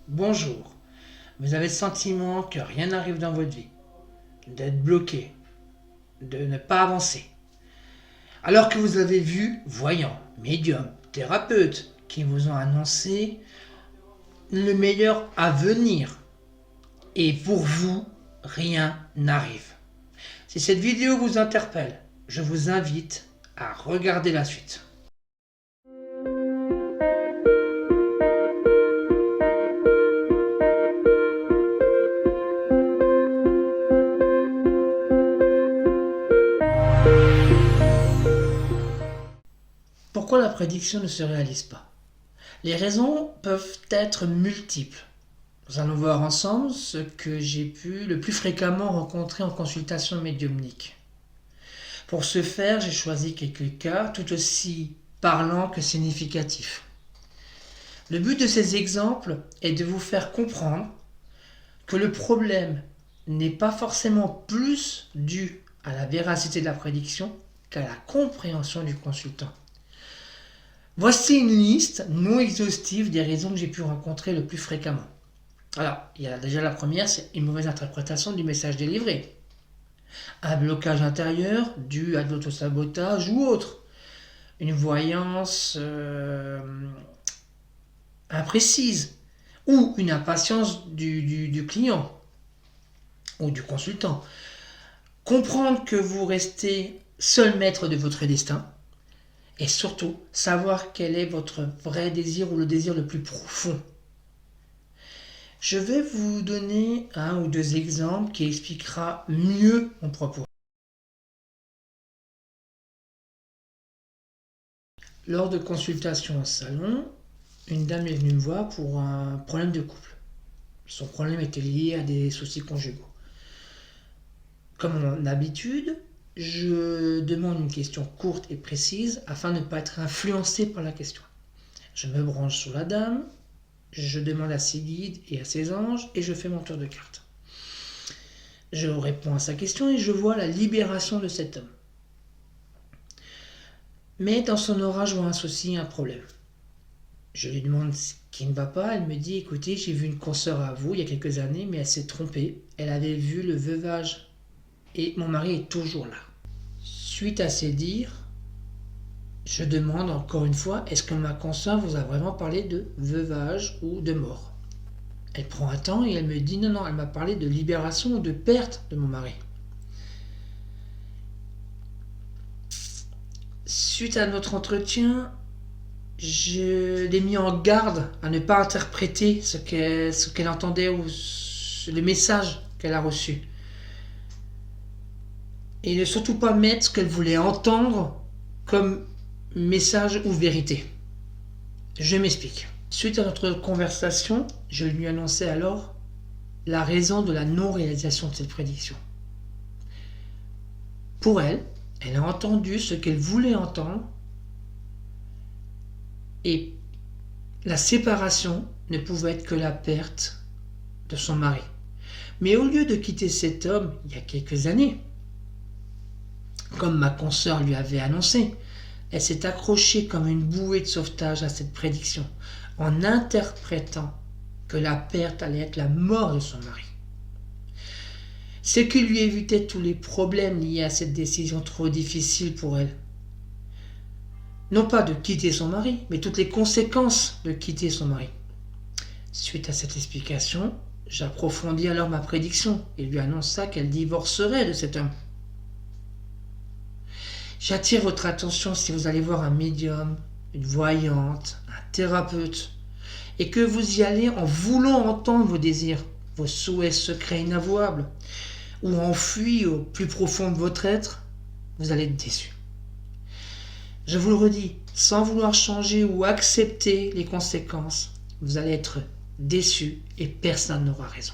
Bonjour. Vous avez le sentiment que rien n'arrive dans votre vie, d'être bloqué, de ne pas avancer. Alors que vous avez vu voyants, médiums, thérapeutes qui vous ont annoncé le meilleur à venir. Et pour vous, rien n'arrive. Si cette vidéo vous interpelle, je vous invite à regarder la suite. Pourquoi la prédiction ne se réalise pas? Les raisons peuvent être multiples. Nous allons voir ensemble ce que j'ai pu le plus fréquemment rencontrer en consultation médiumnique. Pour ce faire, j'ai choisi quelques cas tout aussi parlants que significatifs. Le but de ces exemples est de vous faire comprendre que le problème n'est pas forcément plus dû à la véracité de la prédiction qu'à la compréhension du consultant. Voici une liste non exhaustive des raisons que j'ai pu rencontrer le plus fréquemment. Alors, il y a déjà la première, c'est une mauvaise interprétation du message délivré. Un blocage intérieur dû à de l'autosabotage ou autre. Une voyance imprécise. Ou une impatience du client ou du consultant. Comprendre que vous restez seul maître de votre destin. Et surtout, savoir quel est votre vrai désir ou le désir le plus profond. Je vais vous donner un ou deux exemples qui expliquera mieux mon propos. Lors de consultations au salon, une dame est venue me voir pour un problème de couple. Son problème était lié à des soucis conjugaux. Comme en habitude, je demande une question courte et précise afin de ne pas être influencé par la question. Je me branche sur la dame, je demande à ses guides et à ses anges et je fais mon tour de carte. Je réponds à sa question et je vois la libération de cet homme. Mais dans son aura, je vois un souci, un problème. Je lui demande ce qui ne va pas. Elle me dit, écoutez, j'ai vu une consoeur à vous il y a quelques années, mais elle s'est trompée. Elle avait vu le veuvage et mon mari est toujours là. Suite à ces dires, je demande encore une fois, est-ce que ma consoeur vous a vraiment parlé de veuvage ou de mort? Elle prend un temps et elle me dit, non, elle m'a parlé de libération ou de perte de mon mari. Suite à notre entretien, je l'ai mis en garde à ne pas interpréter ce qu'elle entendait ou le message qu'elle a reçu. Et ne surtout pas mettre ce qu'elle voulait entendre comme message ou vérité. Je m'explique. Suite à notre conversation, je lui annonçais alors la raison de la non-réalisation de cette prédiction. Pour elle, elle a entendu ce qu'elle voulait entendre et la séparation ne pouvait être que la perte de son mari. Mais au lieu de quitter cet homme il y a quelques années, comme ma consoeur lui avait annoncé, elle s'est accrochée comme une bouée de sauvetage à cette prédiction, en interprétant que la perte allait être la mort de son mari. Ce qui lui évitait tous les problèmes liés à cette décision trop difficile pour elle. Non pas de quitter son mari, mais toutes les conséquences de quitter son mari. Suite à cette explication, j'approfondis alors ma prédiction et lui annonça qu'elle divorcerait de cet homme. J'attire votre attention si vous allez voir un médium, une voyante, un thérapeute, et que vous y allez en voulant entendre vos désirs, vos souhaits secrets inavouables, ou enfuis au plus profond de votre être, vous allez être déçu. Je vous le redis, sans vouloir changer ou accepter les conséquences, vous allez être déçu et personne n'aura raison.